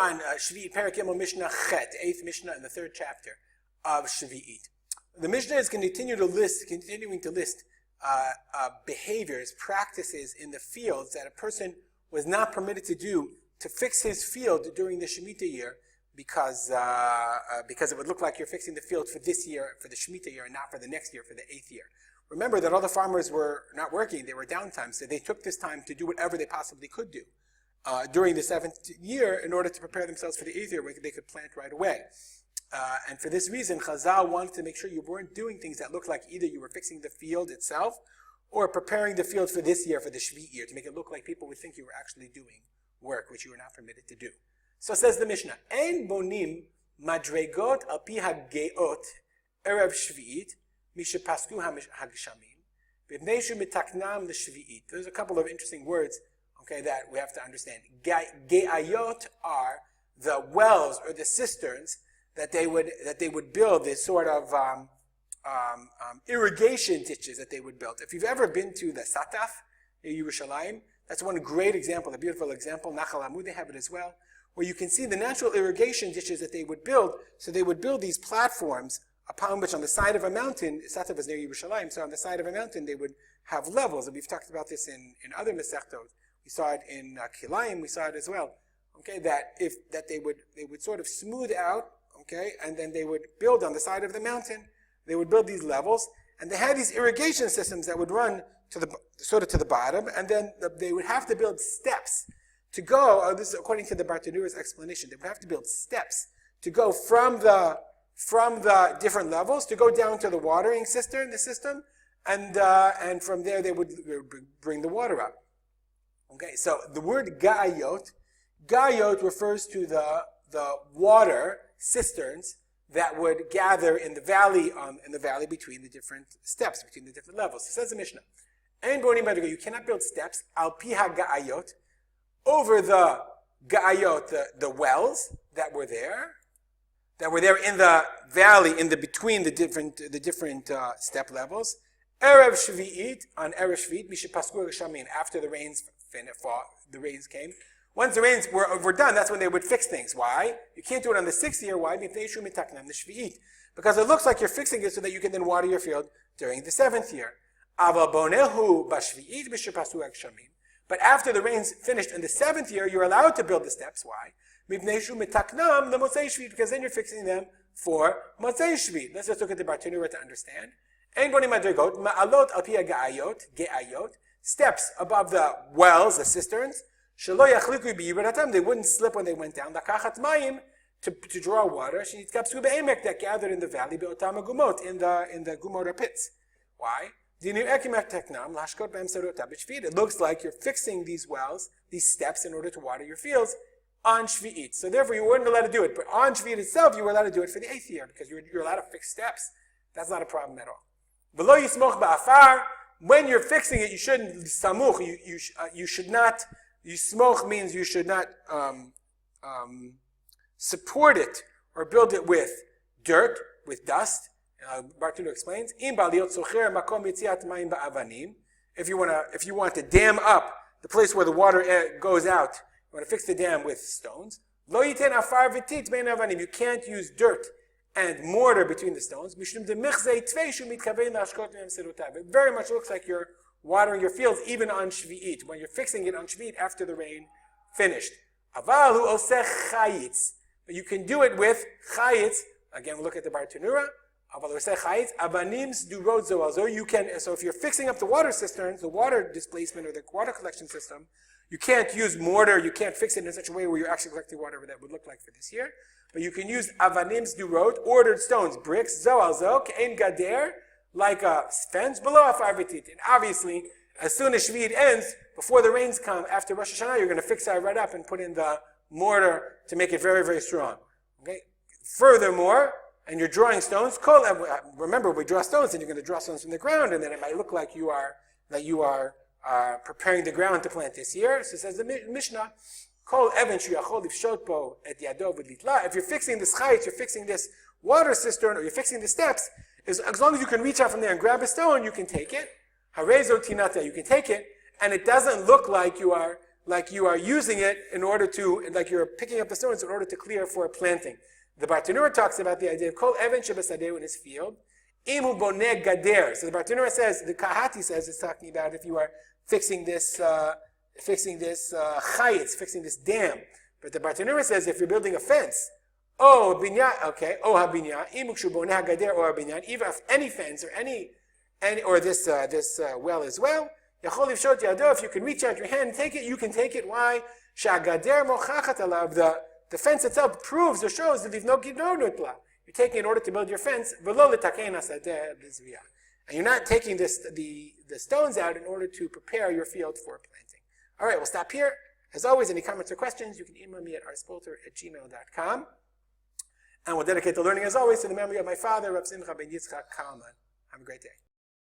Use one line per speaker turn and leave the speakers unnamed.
on Sheviit, Perek Gimel Mishnah Chet, 8th Mishnah in the 3rd chapter of Sheviit. The Mishnah is continuing to list behaviors, practices in the fields that a person was not permitted to do to fix his field during the Shemitah year, because it would look like you're fixing the field for this year, for the Shemitah year, and not for the next year, for the 8th year. Remember that all the farmers were not working, they were downtime, so they took this time to do whatever they possibly could do during the 7th year in order to prepare themselves for the 8th year where they could plant right away. And for this reason, Chazal wanted to make sure you weren't doing things that looked like either you were fixing the field itself or preparing the field for this year, for the Sheviit year, to make it look like people would think you were actually doing work, which you were not permitted to do. So says the Mishnah, Ein bonim madregot al pi hageot erev Sheviit mishepasku hagshamim v'bnei shu mitaknam l'Sheviit. There's a couple of interesting words, okay, that we have to understand. Geayot are the wells or the cisterns that they would build, this sort of irrigation ditches that they would build. If you've ever been to the Sataf in Yerushalayim, that's one great example, a beautiful example. Nachal Amud, they have it as well, where you can see the natural irrigation ditches that they would build. So they would build these platforms upon which, on the side of a mountain, Sataf is near Yerushalayim, so on the side of a mountain they would have levels. And we've talked about this in other Masechtot. We saw it in Kilayim, we saw it as well. Okay, that they would sort of smooth out, okay, and then they would build on the side of the mountain. They would build these levels, and they had these irrigation systems that would run to the bottom, and then they would have to build steps to go. This is according to the Bartanura's explanation. They would have to build steps to go from the different levels to go down to the watering cistern, the system, and from there they would bring the water up. Okay, so the word gayot refers to the water cisterns that would gather in the valley between the different steps, between the different levels. So says the Mishnah, you cannot build steps al pi hagayot, over the gayot, the wells that were there in the valley, between the different step levels. Erev Sheviit, on Erev Sheviit, mishepasku geshamim, after the rains came. Once the rains were done, that's when they would fix things. Why? You can't do it on the 6th year. Why? Because it looks like you're fixing it so that you can then water your field during the 7th year. But after the rains finished in the 7th year, you're allowed to build the steps. Why? Because then you're fixing them for Motzei Shviit. Let's just look at the Bartanura to understand. Steps above the wells, the cisterns. They wouldn't slip when they went down. To draw water, that gathered in the valley, in the gumot pits. Why? It looks like you're fixing these wells, these steps, in order to water your fields on Sheviit. So therefore you weren't allowed to do it. But on Sheviit itself, you were allowed to do it for the 8th year, because you're allowed to fix steps. That's not a problem at all. When you're fixing it, you shouldn't samuch. You should not. Yismoch means you should not support it or build it with dirt, with dust. Bartunu explains. If you want to dam up the place where the water goes out, you want to fix the dam with stones. You can't use dirt and mortar between the stones. It very much looks like you're watering your fields even on Sheviit, when you're fixing it on Sheviit after the rain finished. But you can do it with chayitz. Again, we'll look at the Bartanura. You can. So if you're fixing up the water cisterns, the water displacement or the water collection system, you can't use mortar. You can't fix it in such a way where you're actually collecting water that would look like for this year. But you can use avanims durot, ordered stones, bricks, zoal zo, kein gader, like a fence below a farvitit. And obviously, as soon as Sheviit ends, before the rains come, after Rosh Hashanah, you're going to fix that right up and put in the mortar to make it very, very strong. Okay. Furthermore, and you're drawing stones. Remember, we draw stones, and you're going to draw stones from the ground, and then it might look like you are preparing the ground to plant this year. So it says the Mishnah. If you're fixing this chayitz, you're fixing this water cistern, or you're fixing the steps, as long as you can reach out from there and grab a stone, you can take it. Harezo tinata, you can take it, and it doesn't look like you are like you are using it in order to, like you're picking up the stones in order to clear for planting. The Bartanura talks about the idea of kol even shebesadeu in his field, imu boneh gader. So the Bartanura says, the Kahati says, it's talking about if you are fixing this chayitz, fixing this dam. But the Bartanura says if you're building a fence, oh binyan, okay, oh habinyan, imu kshu boneh gader or habinyan, even if any fence or any or this well as well. If you can reach out your hand and take it, you can take it. Why? The fence itself proves or shows that you're taking it in order to build your fence. And you're not taking the stones out in order to prepare your field for planting. All right, we'll stop here. As always, any comments or questions, you can email me at rspolter@gmail.com. And we'll dedicate the learning, as always, to the memory of my father, Harav Simcha ben Yitzchak Kalman. Have a great day.